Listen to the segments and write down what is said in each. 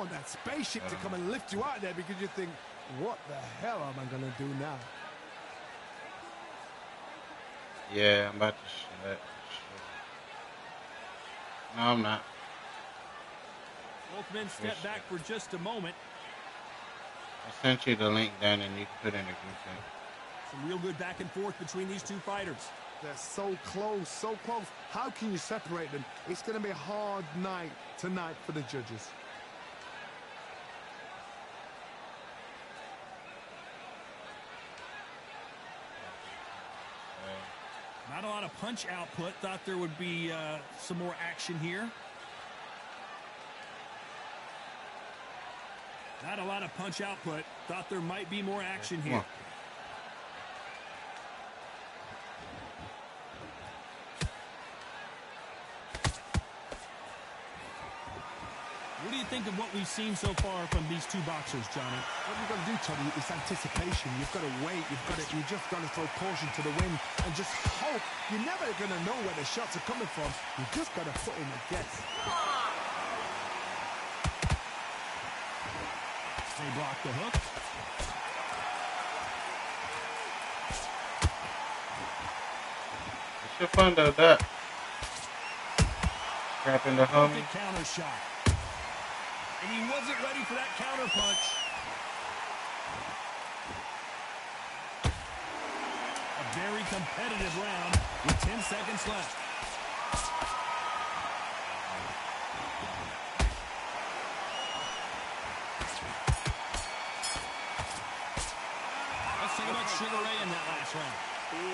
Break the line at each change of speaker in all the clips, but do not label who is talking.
want that spaceship to come and lift you out there because you think, what the hell am I going to do now?
Yeah, I'm about to shut. No, I'm not.
Both men step back for just a moment.
I sent you the link down and you can put in a group chat.
Some real good back and forth between these two fighters.
They're so close, so close. How can you separate them? It's going to be a hard night tonight for the judges.
Not a lot of punch output. Thought there would be some more action here. Not a lot of punch output. Thought there might be more action here. What do you think of what we've seen so far from these two boxers, Johnny?
What you've got to do, Tony, is anticipation. You've got to wait. You just got to throw caution to the wind and just hope. You're never going to know where the shots are coming from. You just got to put in a guess.
They block the hook.
It's your fun though, that. Trapping the homie.
Counter shot. And he wasn't ready for that counter punch. A very competitive round with 10 seconds left. Let's think about Sugar Ray in that last round.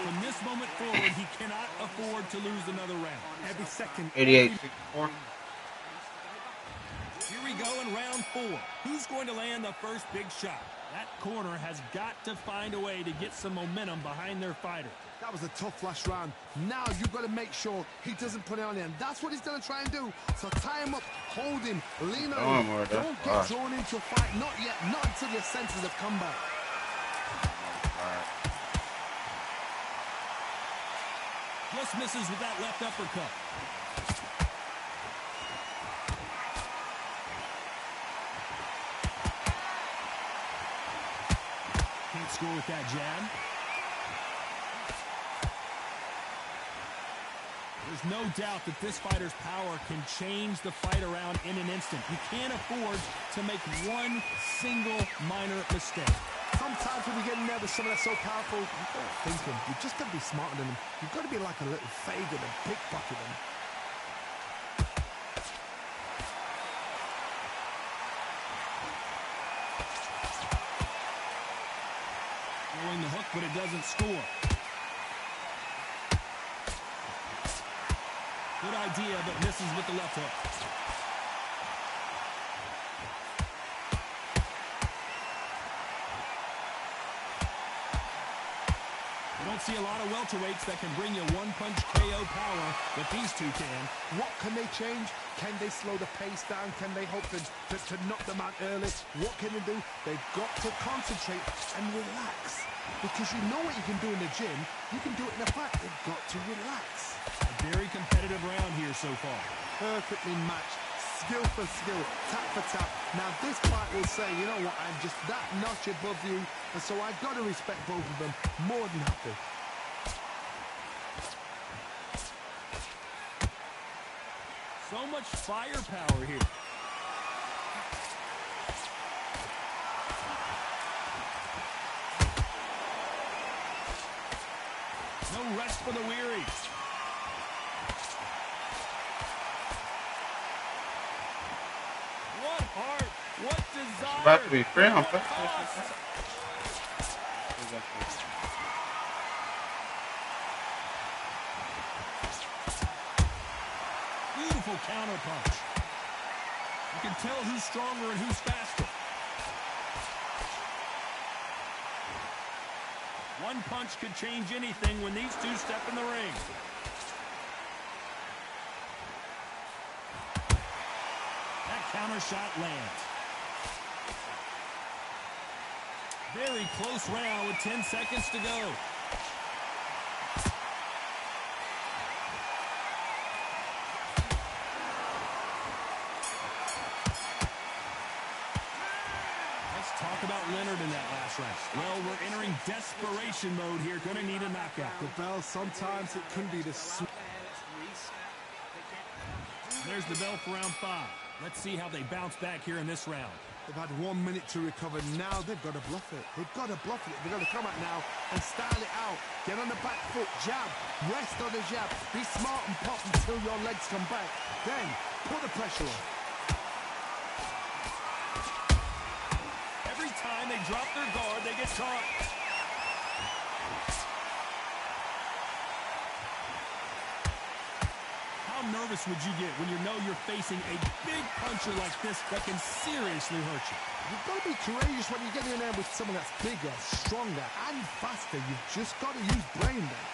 From this moment forward, he cannot afford to lose another round.
Every second.
88-64.
Here we go in round 4. Who's going to land the first big shot? That corner has got to find a way to get some momentum behind their fighter.
That was a tough last round. Now you've got to make sure he doesn't put it on him. That's what he's going to try and do. So tie him up, hold him, lean on him. Don't get drawn into a fight. Not yet. Not until your senses have come back.
Just misses with that left uppercut. Can't score with that jab. There's no doubt that this fighter's power can change the fight around in an instant. You can't afford to make one single minor mistake.
Sometimes when you get nervous, someone that's so powerful, you've got to think him. You've just got to be smarter than him. You've got to be like a little Fagin and pickpocket him.
Throwing the hook, but it doesn't score. Good idea, but misses with the left hook. You don't see a lot of welterweights that can bring you one-punch KO power, but these two can.
What can they change? Can they slow the pace down? Can they hope to knock them out early? What can they do? They've got to concentrate and relax. Because you know what you can do in the gym, you can do it in a fight. They've got to relax.
A very competitive round here so far.
Perfectly matched. Skill for skill, tap for tap. Now this fight will say, you know what, I'm just that notch above you, and so I've got to respect both of them more than happy.
So much firepower here. No rest for the weary. What heart, what desire.
About to be free on
Beautiful counter punch. You can tell who's stronger and who's faster. One punch could change anything when these two step in the ring. That counter shot lands. Very close round with 10 seconds to go. Leonard in that last round. Well, we're entering desperation mode here. Going to need a knockout.
The bell, sometimes it can be the sweet.
There's the bell for round 5. Let's see how they bounce back here in this round.
They've had 1 minute to recover. Now they've got to bluff it. They've got to bluff it. They've got to come out now and style it out. Get on the back foot, jab, rest on the jab. Be smart and pop until your legs come back. Then put the pressure on.
Every time they drop their guard, they get caught. How nervous would you get when you know you're facing a big puncher like this that can seriously hurt you?
You've got to be courageous when you get in there with someone that's bigger, stronger, and faster. You've just got to use brain there.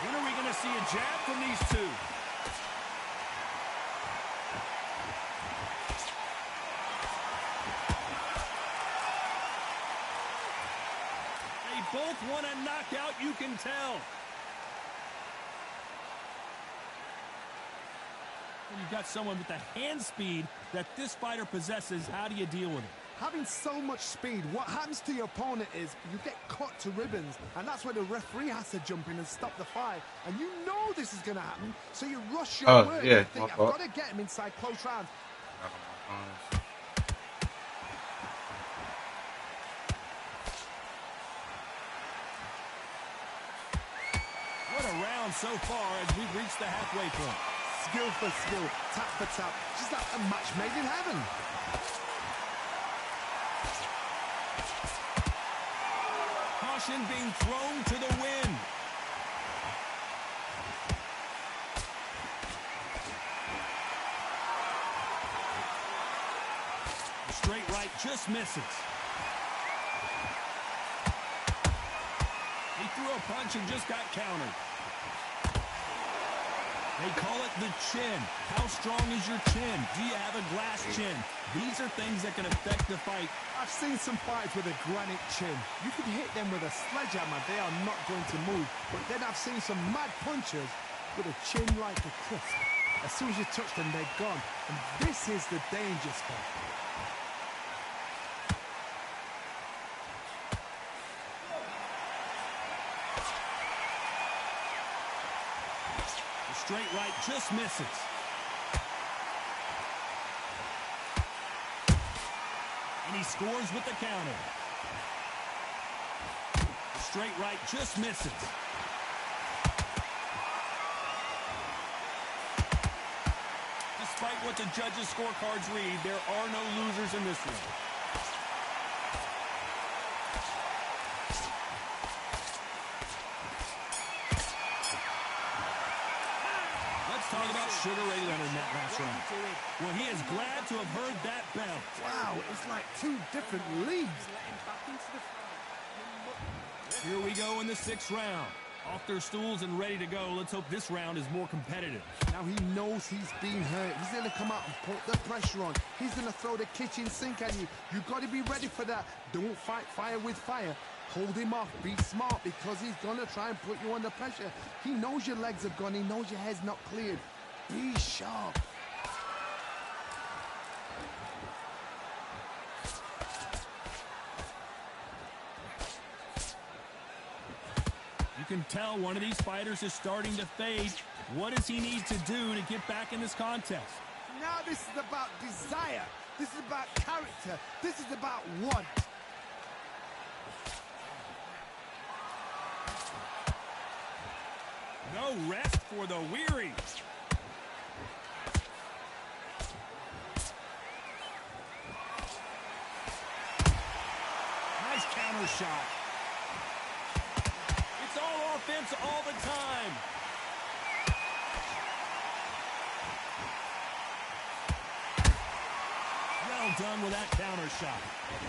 When are we going to see a jab from these two? Both want a knockout, you can tell. When you've got someone with the hand speed that this fighter possesses, how do you deal with it?
Having so much speed, what happens to your opponent is you get cut to ribbons, and that's where the referee has to jump in and stop the fight. And you know this is going to happen, so you rush your work.
Yeah,
you think, I've got to get him inside close rounds.
What a round so far as we've reached the halfway point.
Skill for skill, tap for tap, just like a match made in heaven.
Caution being thrown to the wind. The straight right just misses. He threw a punch and just got countered. They call it the chin. How strong is your chin? Do you have a glass chin? These are things that can affect the fight.
I've seen some fights with a granite chin. You could hit them with a sledgehammer. They are not going to move. But then I've seen some mad punchers with a chin like a crisp. As soon as you touch them, they're gone. And this is the danger spot.
Straight right just misses. And he scores with the counter. The straight right just misses. Despite what the judges' scorecards read, there are no losers in this one. Talk about Sugar Ray Leonard in that last round. Well, he is glad to have heard that bell.
Wow, it's like two different leagues.
Here we go in the 6th round. Off their stools and ready to go. Let's hope this round is more competitive.
Now he knows he's been hurt. He's going to come out and put the pressure on. He's going to throw the kitchen sink at you. You've got to be ready for that. Don't fight fire with fire. Hold him off. Be smart because he's going to try and put you under pressure. He knows your legs are gone. He knows your head's not cleared. Be sharp.
You can tell one of these fighters is starting to fade. What does he need to do to get back in this contest?
Now this is about desire. This is about character. This is about want.
No rest for the weary. Nice counter shot. It's all offense all the time. Well done with that counter shot.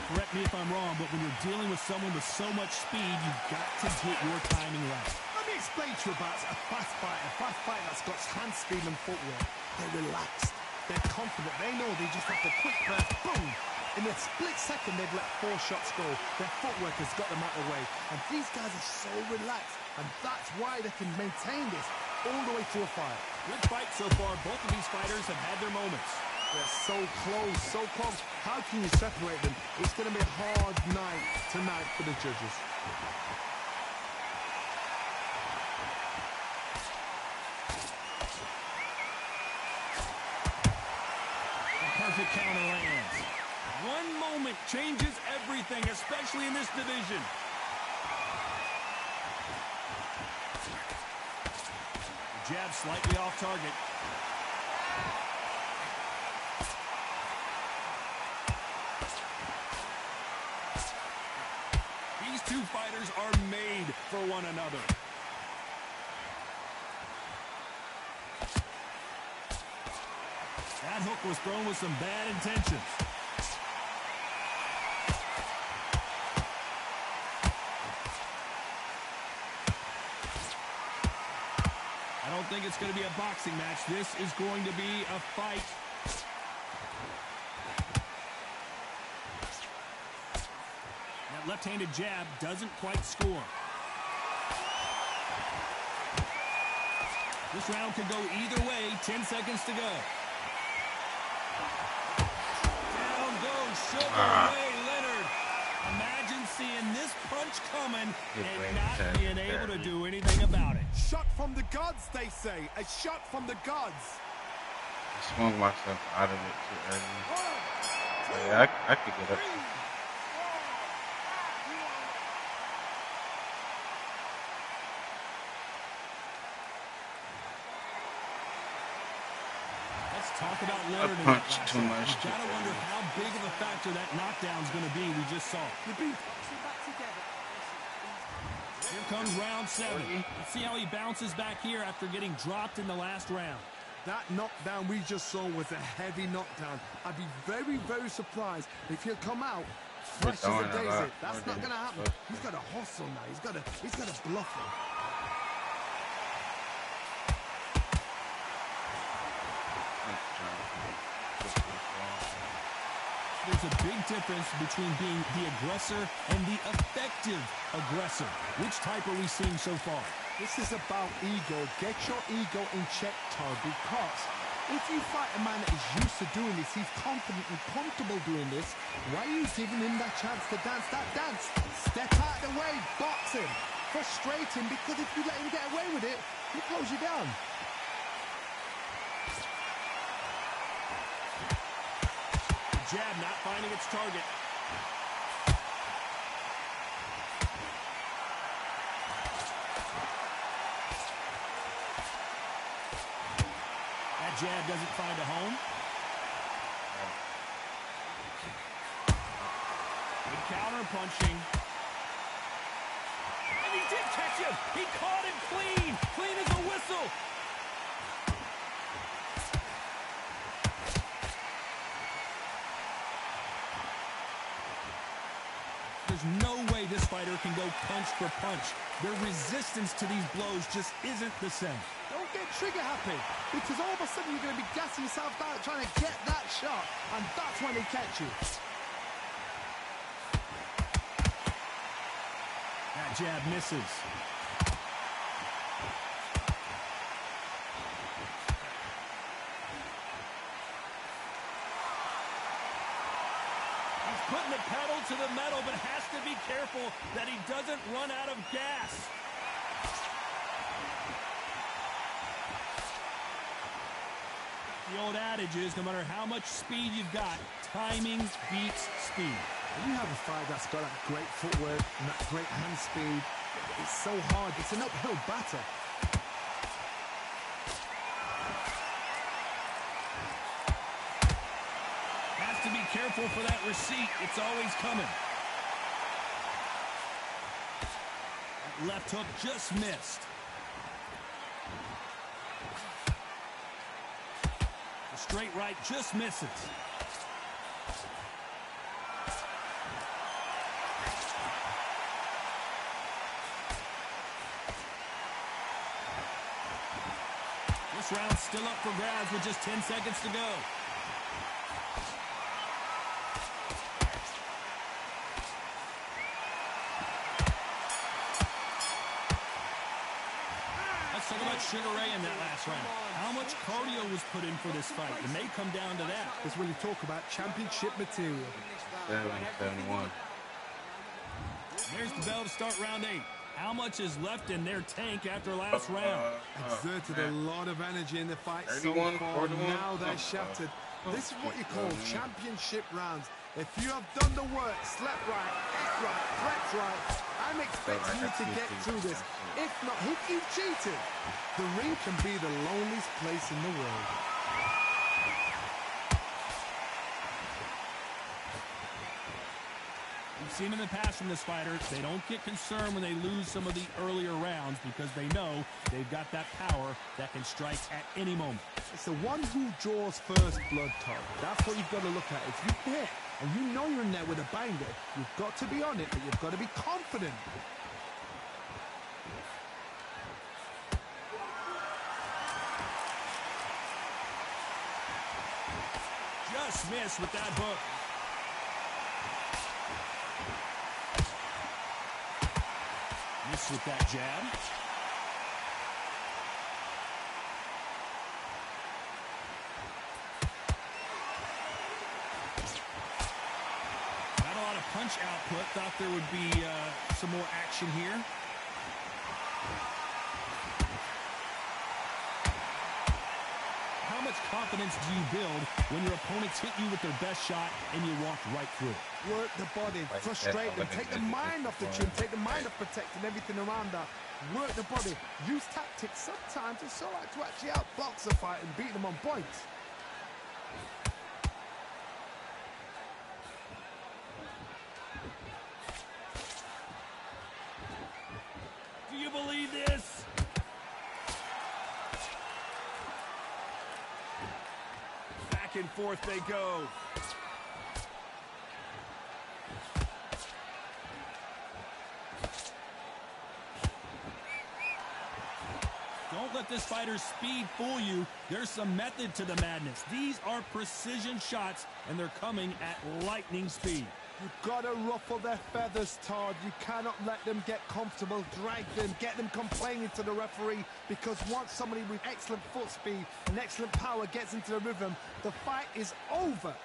Correct me if I'm wrong, but when you're dealing with someone with so much speed, you've got to get your timing right.
Let me explain to you about a fast fighter that's got hand speed and footwork. They're relaxed. They're confident. They know they just have to quick burst, boom. In a split second, they've let 4 shots go. Their footwork has got them out of the way. And these guys are so relaxed. And that's why they can maintain this all the way to a fight.
Good fight so far. Both of these fighters have had their moments.
They're so close, so close. How can you separate them? It's going to be a hard night tonight for the judges.
Perfect counter lands. One moment changes everything, especially in this division. Jab slightly off target. These two fighters are made for one another. That hook was thrown with some bad intentions. I don't think it's going to be a boxing match. This is going to be a fight. That left-handed jab doesn't quite score. This round could go either way. 10 seconds to go. Down goes Sugar Ray Leonard. Imagine seeing this punch coming and not being able to do anything about it.
Shot from the gods, they say. A shot from the gods.
I swung myself out of it too early. So yeah, I could get up.
Talk about Leonard.
Punch too much.
You gotta wonder how big of a factor that knockdown's gonna be. We just saw.
Here
comes round 7. Let's see how he bounces back here after getting dropped in the last round.
That knockdown we just saw was a heavy knockdown. I'd be very, very surprised if he'll come out fresh as a daisy. That's not gonna happen. He's got a hustle now. He's got a bluff him.
There's a big difference between being the aggressor and the effective aggressor. Which type are we seeing so far?
This is about ego. Get your ego in check, Todd, because if you fight a man that is used to doing this, he's confident and comfortable doing this, why are you giving him that chance to dance that dance? Step out of the way, box him, frustrate him, because if you let him get away with it, he'll close you down.
Jab not finding its target. That jab doesn't find a home. Good counter punching. And he did catch him. He caught him clean. Clean as a whistle. There's no way this fighter can go punch for punch. Their resistance to these blows just isn't the same.
Don't get trigger happy, because all of a sudden you're going to be gassing yourself out trying to get that shot, and that's when they catch you.
That jab misses. Putting the pedal to the metal, but has to be careful that he doesn't run out of gas. The old adage is, no matter how much speed you've got, timing beats speed.
When you have a fighter that's got that great footwork and that great hand speed, it's so hard. It's an uphill battle.
To be careful for that receipt. It's always coming. That left hook just missed. The straight right just misses. This round's still up for grabs with just 10 seconds to go. Let's talk about Sugar Ray in that last round. How much cardio was put in for this fight? It may come down to that.
That's when you talk about championship material.
7-1.
There's the bell to start round 8. How much is left in their tank after last round?
Exerted a lot of energy in the fight so
31,
far.
41.
Now they're shattered. This is what you call championship rounds. If you have done the work, slept right, ate right, prepped right, I'm expecting you to get through this. If not, if you've cheated, the ring can be the loneliest place in the world.
We've seen in the past from this fighter, they don't get concerned when they lose some of the earlier rounds because they know they've got that power that can strike at any moment.
It's the one who draws first blood, Todd. That's what you've got to look at. If you hit and you know you're in there with a banger, you've got to be on it, but you've got to be confident.
Just missed with that hook. Missed with that jab. Not a lot of punch output. Thought there would be some more action here. How much confidence do you build when your opponents hit you with their best shot and you walk right through it?
Work the body, frustrate them, take the mind off the chin, take the mind off protecting everything around that. Work the body, use tactics. Sometimes it's all right to actually outbox a fight and beat them on points.
Do you believe this? Back and forth they go. Don't let this fighter's speed fool you. There's some method to the madness. These are precision shots, and they're coming at lightning speed.
You've got to ruffle their feathers, Todd. You cannot let them get comfortable, drag them, get them complaining to the referee, because once somebody with excellent foot speed and excellent power gets into the rhythm, the fight is over.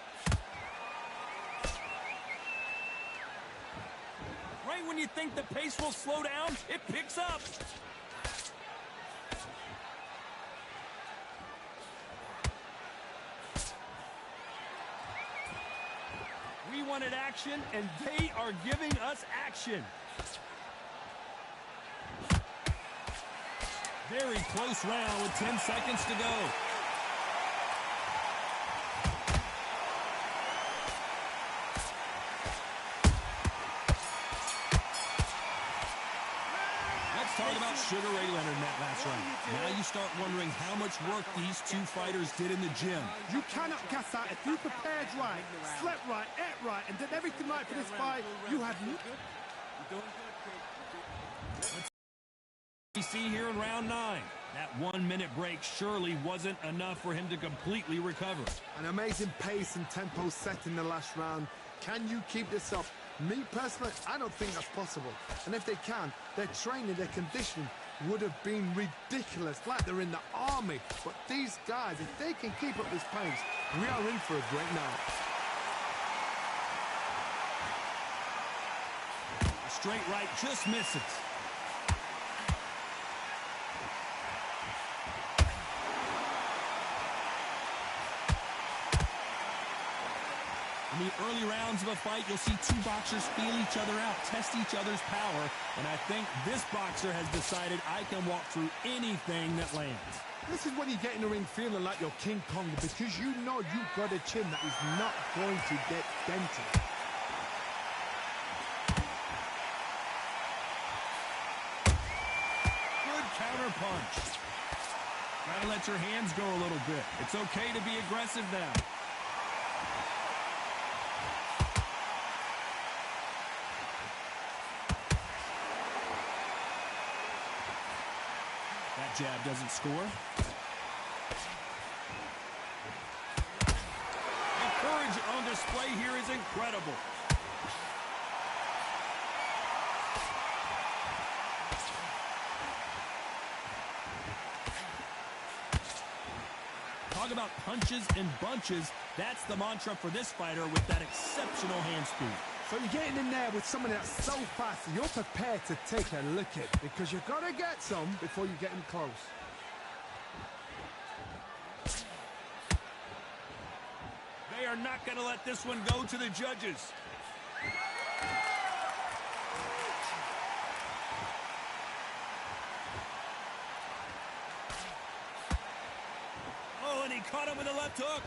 Right when you think the pace will slow down, it picks up. We wanted action, and they are giving us action. Very close round with 10 seconds to go. Let's talk about Sugar Ray Leonard in that last round. Now you start wondering how much work these two fighters did in the gym.
You cannot gas out. If you prepared right, slept right, ate right, and did everything right for this fight, you had...
We see here in round 9. That 1-minute break surely wasn't enough for him to completely recover.
An amazing pace and tempo set in the last round. Can you keep this up? Me, personally, I don't think that's possible. And if they can, their training, their conditioning would have been ridiculous, like they're in the army. But these guys, if they can keep up this pace, we are in for a great night.
A straight right just misses. In the early rounds of a fight, you'll see two boxers feel each other out, test each other's power, and I think this boxer has decided I can walk through anything that lands.
This is when you get in the ring feeling like you're King Kong, because you know you've got a chin that is not going to get dented.
Good counter punch. Gotta let your hands go a little bit. It's okay to be aggressive now. That jab doesn't score. The courage on display here is incredible. punches in bunches. That's the mantra for this fighter with that exceptional hand speed.
So you're getting in there with someone that's so fast, you're prepared to take a look at, because you've got to get some before you get him close.
They are not going to let this one go to the judges. Oh, and he caught him with a left hook.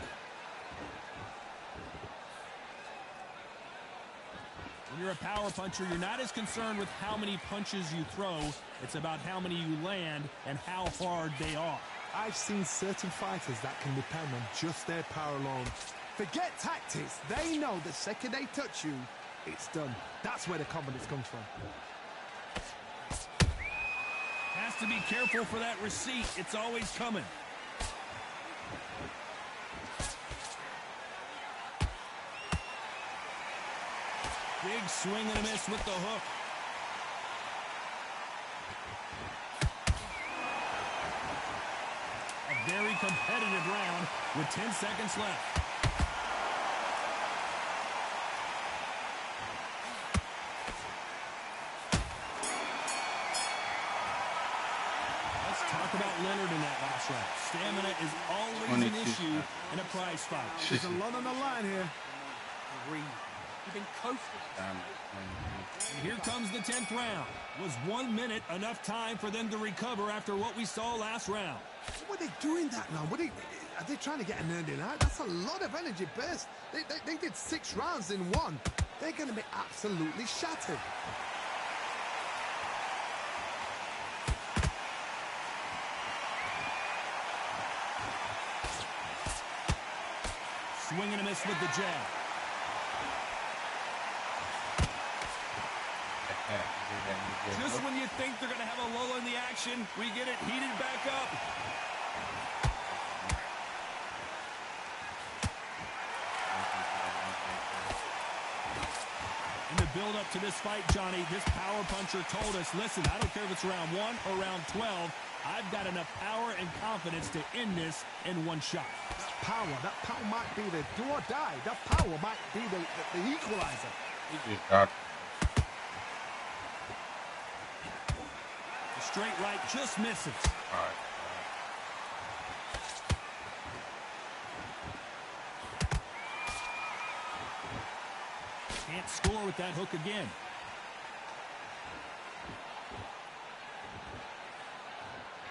When you're a power puncher, you're not as concerned with how many punches you throw. It's about how many you land and how hard they are.
I've seen certain fighters that can depend on just their power alone. Forget tactics. They know the second they touch you, it's done. That's where the confidence comes from.
Has to be careful for that receipt. It's always coming. Big swing and a miss with the hook. A very competitive round with 10 seconds left. Let's talk about Leonard in that last round. Stamina is always an issue in a prize fight.
There's a lot on the line here.
You've been coasting.
And here comes the 10th round. Was 1 minute enough time for them to recover after what we saw last round?
What are they doing that now? Are they trying to get an earning out? That's a lot of energy burst. They did 6 rounds in one. They're going to be absolutely shattered.
Swing and a miss with the jab. Just when you think they're going to have a lull in the action, we get it heated back up. In the build-up to this fight, Johnny, this power puncher told us, listen, I don't care if it's round 1 or round 12, I've got enough power and confidence to end this in one shot.
That power might be the do or die. That power might be the equalizer.
He just got
The straight right just misses.
all right.
Can't score with that hook again.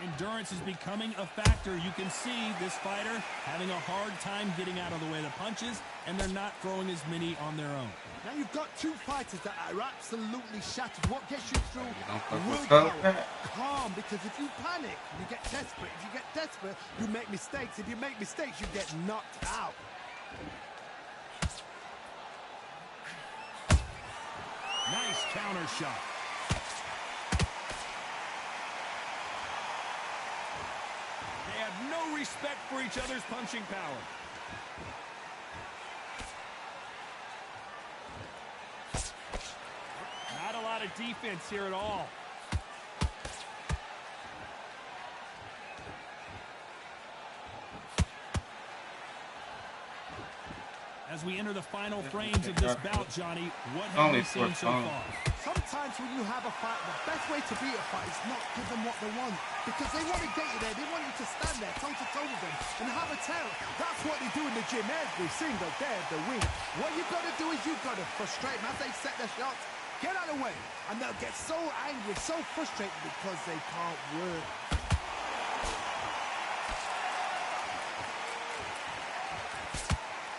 Endurance is becoming a factor. You can see this fighter having a hard time getting out of the way of the punches, and they're not throwing as many on their own.
Now you've got 2 fighters that are absolutely shattered. What gets you through?
don't fuck with
Willpower.
that.
Calm, because if you panic, you get desperate. If you get desperate, you make mistakes. If you make mistakes, you get knocked out.
Nice counter shot. They have no respect for each other's punching power. Not a lot of defense here at all. As we enter the final frames of this bout, Johnny, what have we seen so far?
Sometimes when you have a fight, the best way to beat a fight is not give them what they want. Because they want to get you there. They want you to stand there toe-to-toe with them and have a tell. That's what they do in the gym every single day of the week. What you've got to do is you've got to frustrate them as they set their shots. Get out of the way. And they'll get so angry, so frustrated because they can't work.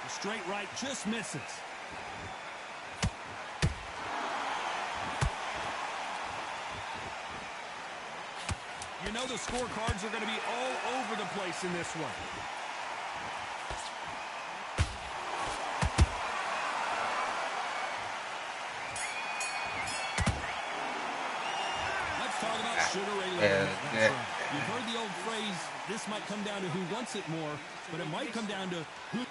Straight right just misses. You know the scorecards are going to be all over the place in this one. Let's talk about Sugar Ray Leonard. You've heard the old phrase, this might come down to who wants it more, but it might come down to who...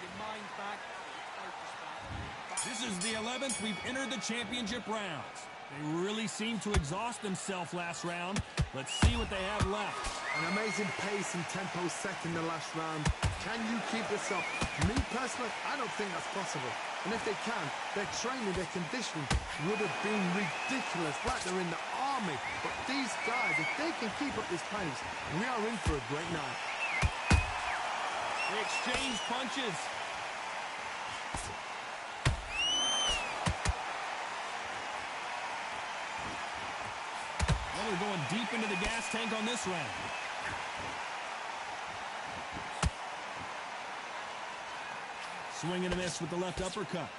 This is the 11th we've entered the championship rounds. They really seemed to exhaust themselves last round. Let's see what they have left.
An amazing pace and tempo set in the last round. Can you keep this up? Me personally, I don't think that's possible. And if they can, their training, their conditioning would have been ridiculous, like they're in the army. But these guys, if they can keep up this pace, we are in for a great night.
They exchange punches. Well, they're going deep into the gas tank on this round. Swing and a miss with the left uppercut.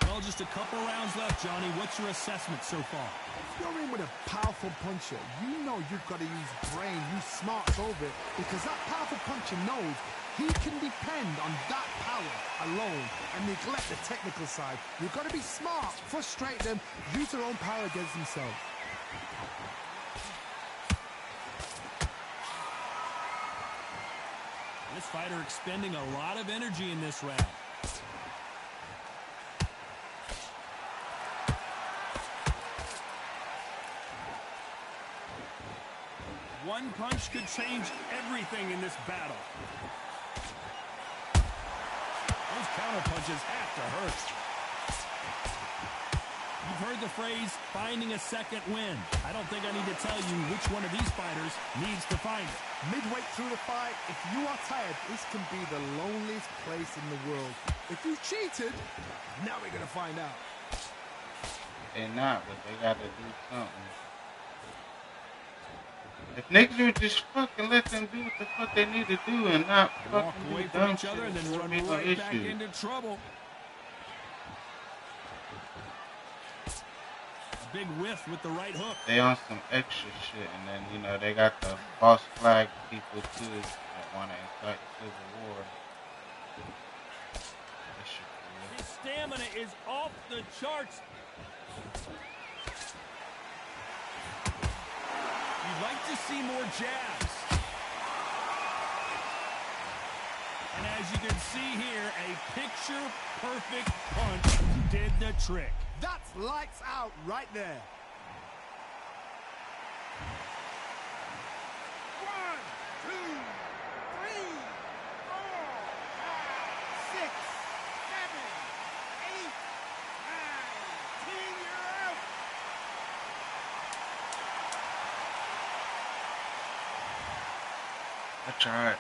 Well, just a couple rounds left, Johnny. What's your assessment so far?
If you're in with a powerful puncher, you know you've got to use brain, use smarts over it, because that powerful puncher knows he can depend on that power alone and neglect the technical side. You've got to be smart, frustrate them, use their own power against themselves.
This fighter expending a lot of energy in this round. One punch could change everything in this battle. Those counter punches have to hurt. You've heard the phrase, finding a second wind. I don't think I need to tell you which one of these fighters needs to find it.
Midway through the fight, if you are tired, this can be the loneliest place in the world. If you cheated, now we're going to find out.
They're not, but they got to do something. If niggas would just fucking let them do what the fuck they need to do and not
Walk
fucking
away
do
from
dumb
each other and
shit,
then
it'll
run
be no
right back
issue.
into trouble. A big whiff with the right hook.
They on some extra shit, and then, you know, they got the false flag people too that want to incite civil war. That shit cool.
His stamina is off the charts. You'd like to see more jabs. And as you can see here, a picture-perfect punch did the trick.
That's lights out right there. 1, 2, 3, 4, 5, 6, 7, 8, 9, 10, you're out.
I tried.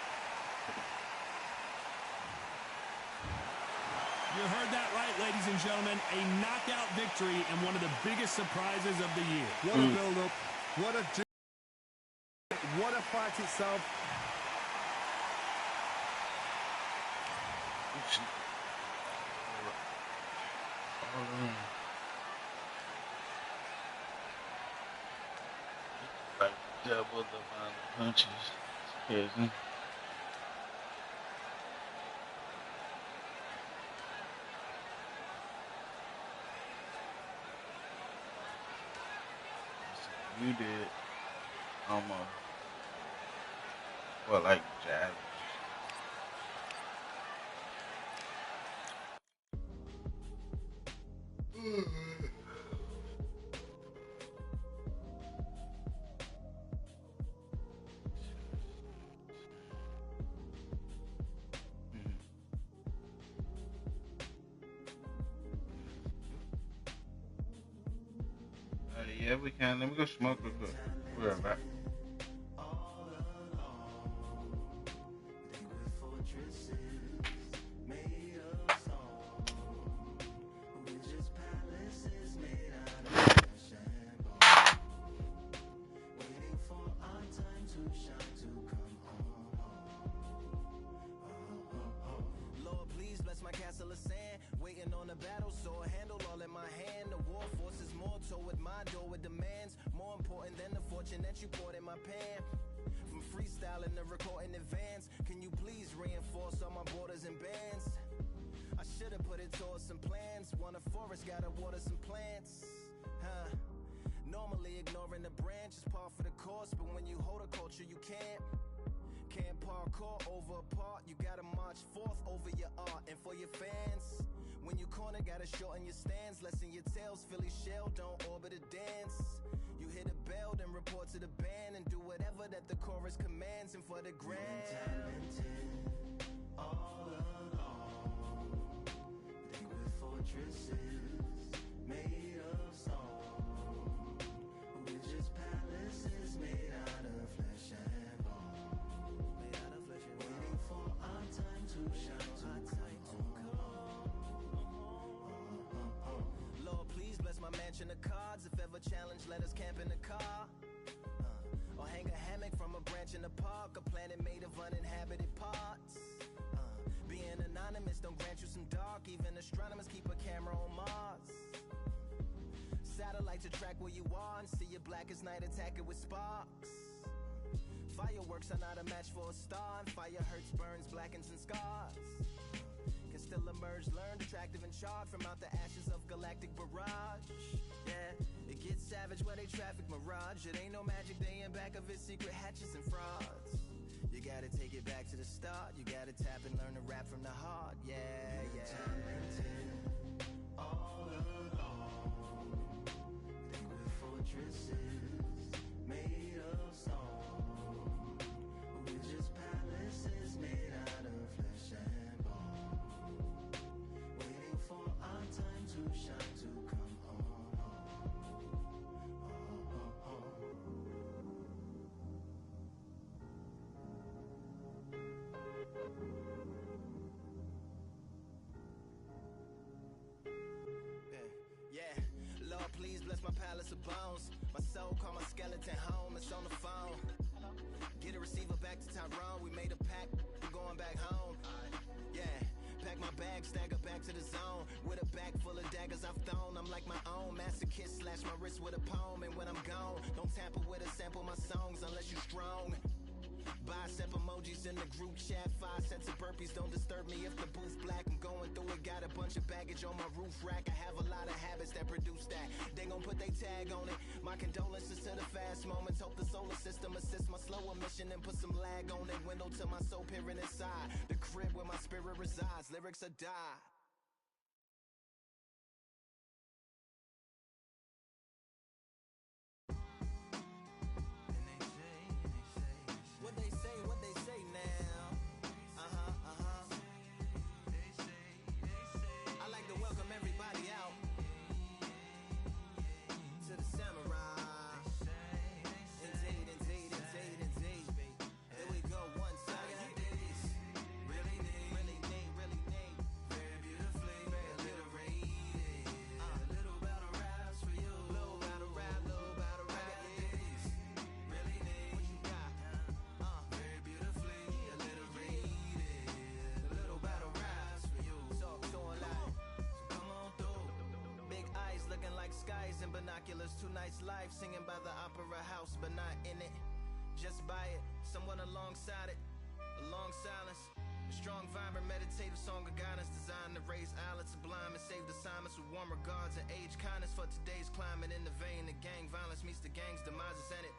You heard that right, ladies and gentlemen. A knockout victory and one of the biggest surprises of the year.
What a build-up. What a what a fight itself.
Like double the amount of punches. It's crazy. You did almost well, like jab. Yeah, we can. Let me go smoke real quick. We're right back.
can't parkour over a part. You gotta march forth over your art. And for your fans, when you corner, gotta shorten your stance. Lessen your tails, Philly shell, don't orbit a dance. You hit a bell, then report to the band and do whatever that the chorus commands. And for the grand, talented all along. Think we're fortresses made of stone. We're just palaces made out of flesh and bone. Waiting for our time to shine, Lord, please bless my mansion of cards. If ever challenged, let us camp in the car. Or hang a hammock from a branch in the park. A planet made of uninhabited parts. Being anonymous don't grant you some dark. Even astronomers keep a camera on Mars. Satellite to track where you are and see your black as night, attack it with sparks. Fireworks are not a match for a star, and fire hurts, burns, blackens, and scars. Can still emerge, learned, attractive, and charred from out the ashes of galactic barrage. Yeah, it gets savage where they traffic mirage. It ain't no magic day in back of its secret hatches and frauds. You gotta take it back to the start. You gotta tap and learn to rap from the heart. Yeah, yeah. Talented all along. Think we're fortresses made of stone. We're just palaces made out of flesh and bone. Waiting for our time to shine, to come home. Yeah, Lord, please bless my palace of bones. My soul call my skeleton home, it's on the phone. Get a receiver back to Tyrone. We made a pact, we're going back home. Yeah, pack my bag, stagger back to the zone. With a bag full of daggers I've thrown. I'm like my own masochist, slash my wrist with a poem. And when I'm gone, don't tamper with or sample my songs unless you strong. Bicep emojis in the group chat. 5 sets of burpees, don't disturb me if the booth black. I'm going through it, got a bunch of baggage on my roof rack. I have a lot of habits that produce that. They gon' put they tag on it. My condolences to the fast moments. Hope the solar system assists my slower mission and put some lag on it. Window to my soul peering inside the crib where my spirit resides. Lyrics are die. What they say now. I like to welcome everybody out to the Samurai. Indeed. Here we go, one time. Really need. Very beautifully, very alliterated. A little battle raps for you. Little battle rap. Really need. What you got? Very beautifully alliterated. A little battle raps for you. So alive. So come on through. Big eyes looking like skies and binoculars. 2 nights live singing by the opera house, but not in it. Just by it, someone alongside it. A long silence. A strong, vibrant, meditative song of guidance designed to raise islands sublime and save the assignments with warm regards and age kindness for today's climate. In the vein, the gang violence meets the gang's demises, and it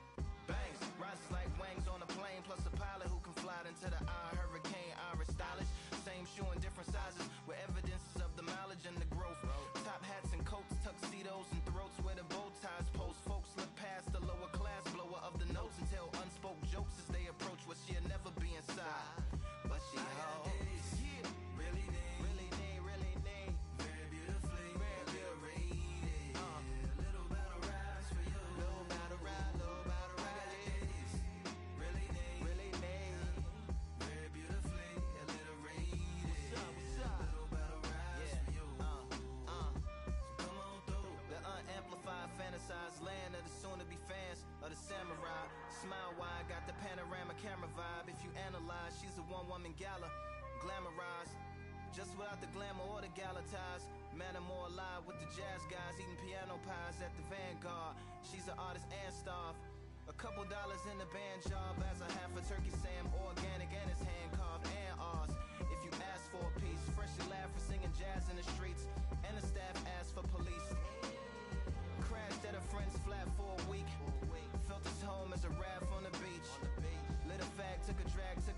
bangs, rises like wings on a plane, plus a pilot who can fly into the eye. Hurricane, Irish stylish, same shoe in different sizes, with evidences of the mileage and the growth. Top hats and coats, tuxedos and throats where the bow ties post. Folks look past the lower class blower of the notes and tell unspoke jokes as they approach what she'll never be inside. But she holds, really need. Very beautifully, alliterated. A little battle raps for you. Little battle rap. Really need. Very beautifully alliterated. What's up? Little battle raps for you. So come on through. The unamplified, fantasized land of the soon-to-be fans of the Samurai. Smile wide, got the panorama camera vibe. If you analyze, she's a one-woman gala, glamorized, just without the glamour or the gala ties. Man, I'm more alive with the jazz guys, eating piano pies at the Vanguard. She's an artist and staff. A couple dollars in the band job as a half a turkey Sam, organic and it's hand carved and ours. If you ask for a piece, freshly laugh for singing jazz in the streets, and the staff asked for police. Crashed at a friend's flat for a week. Felt his home as a raft on the beach. Lit a fag, took a drag to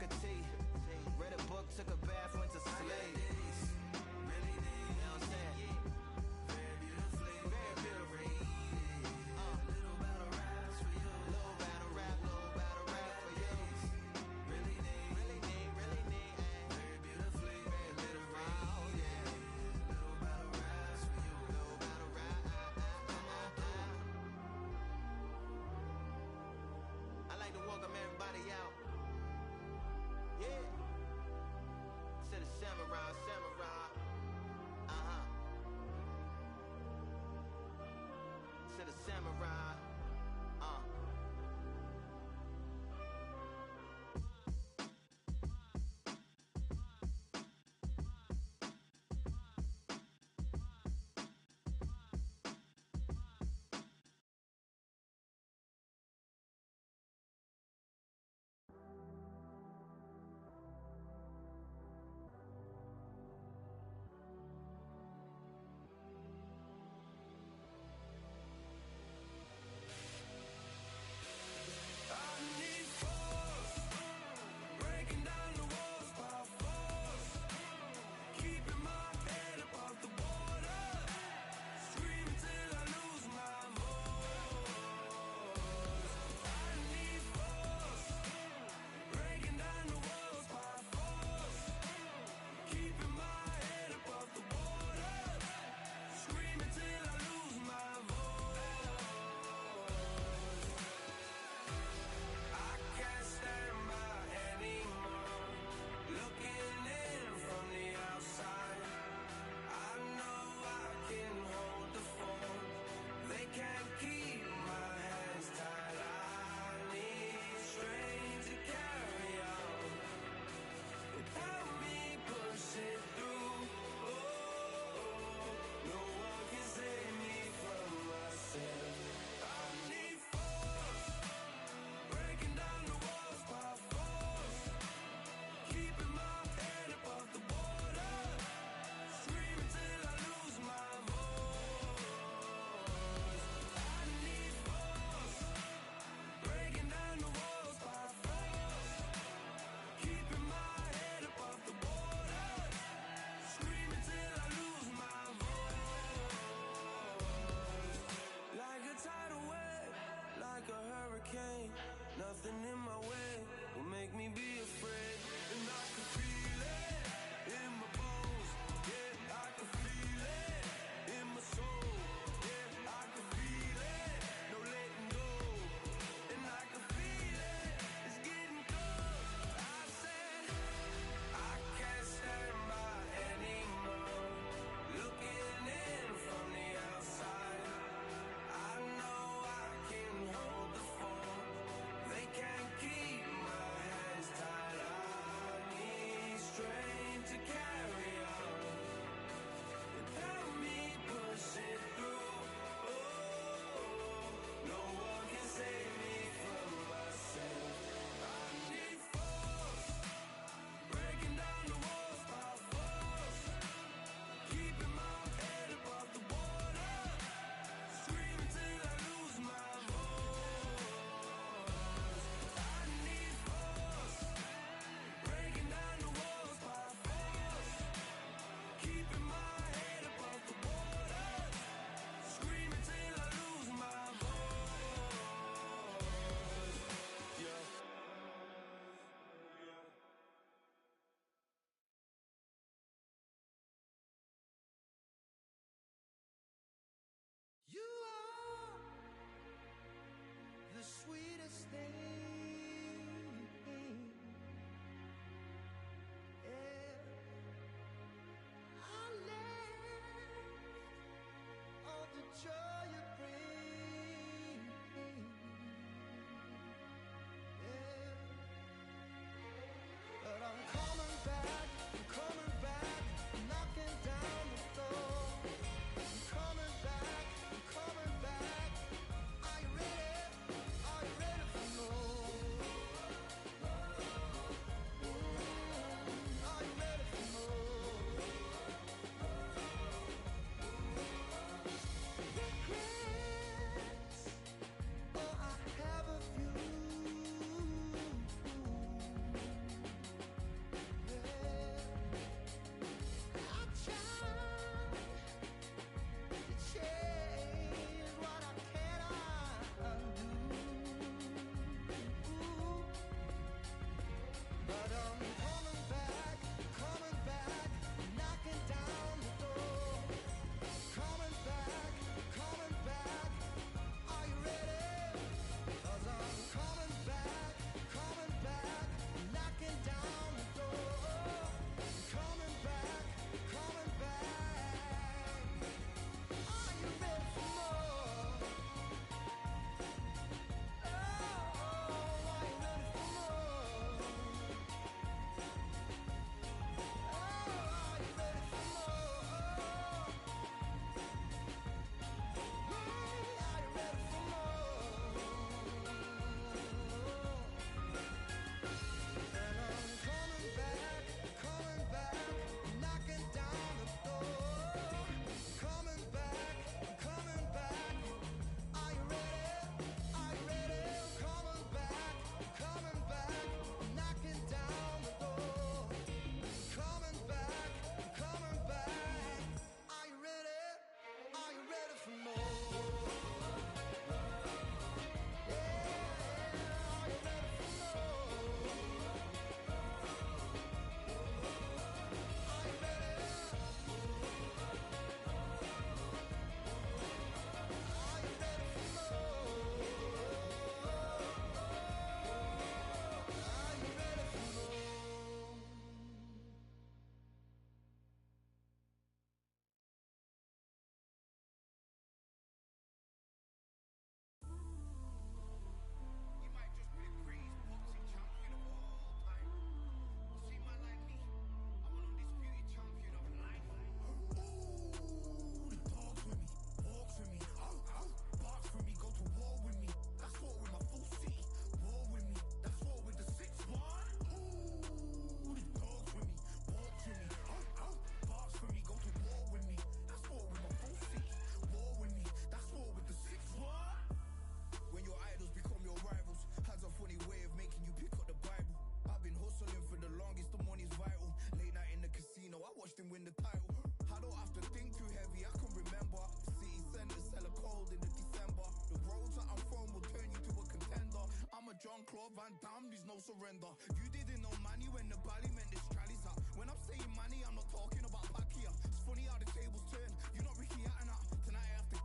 Van Damme, there's no surrender. You didn't know money when the bally meant the strallies up. When I'm saying money, I'm not talking about Pacquiao. It's funny how the tables turn. You're not Ricky Hatton up. Tonight I have to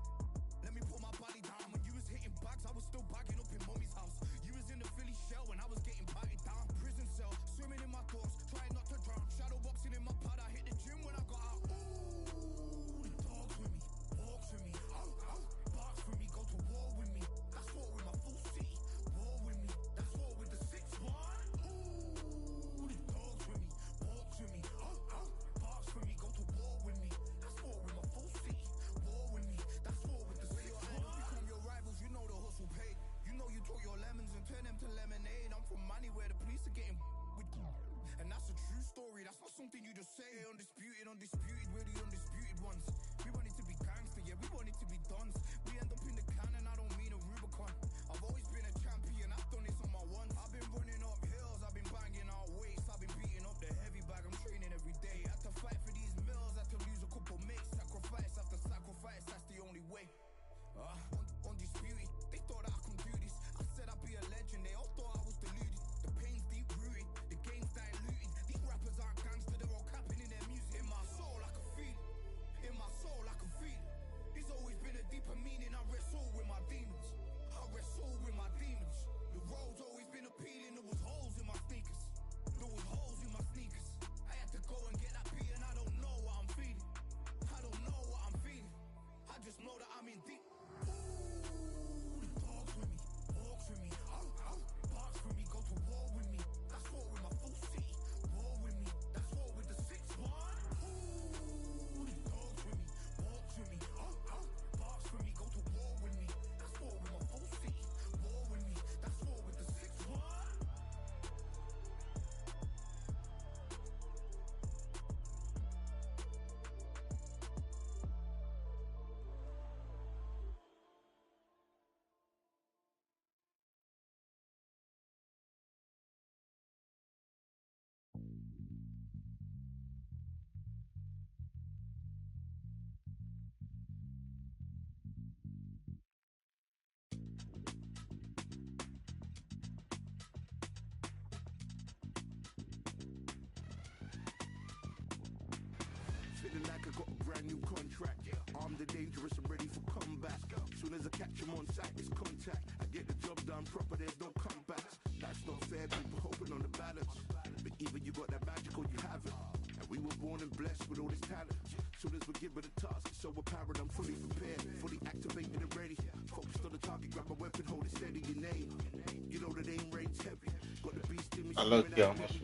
let me put my body down. When you was hitting bags, I was still bagging up in mommy's house. You was in the Philly shell when I was getting patted down. Prison cell, swimming in my thoughts, trying not to drown. Shadow boxing in my pad, I hit the gym when I got out. Ooh, the dogs with me, walks with me, barks with me, go to war with me. That's war with my full city, war with me. That's war with the 6-1. Ooh, the dogs with me, walks with me, barks with me, go to war with me. That's war with my full city, war with me. That's war with the 6-1. Become your rivals, you know the hustle paid. You know you took your lemons and turn them to lemonade. I'm from money where the police are getting with. And that's a true story, that's not something you just say. Undisputed, we're the undisputed ones. We want it to be gangster, yeah, we want it to be dons. We end up in the can and I don't mean a Rubicon. I've always been a champion, I've done this on my ones. I've been running up hills, I've been banging out weights. I've been beating up the heavy bag, I'm training every day. Had to fight for these mills, had to lose a couple mates. Sacrifice after sacrifice, that's the only way. Undisputed, they thought that I could do this. I said I'd be a legend, they all thought I was deluded. The pain's deep rooted, the game's diluted. These rappers aren't gangster, they're all capping in their music. In my soul I can feel it, in my soul I can feel it. There's always been a deeper meaning, I wrestle with my demons. I wrestle with my demons. The road's always been appealing, there was holes in my sneakers. There was holes in my sneakers. I had to go and get that beat and I don't know what I'm feeling. I don't know what I'm feeling. I just know that I'm in deep. Ooh, the dogs with me, walks with me, barks with me, go to war with me. That's war with my full city, war with me. That's war with the 6-1. Ooh, the dogs with me, walks with me, barks with me, go to war with me. That's war with my full city, war with me. That's war with the 6-1.
Feeling like I got a brand new contract. Armed and dangerous and ready for combat. Soon as I catch him on sight, it's contact. I get the job done proper, there's no comebacks. That's not fair, people hoping on the balance. But either you got that magic or you haven't. And we were born and blessed with all this talent. Soon as we're given a task, it's so apparent I'm fully prepared, fully activated and ready. Focused on the target, grab my weapon, hold it steady, your name. You know that aim range heavy. Got the beast in me.
I look, yo, almost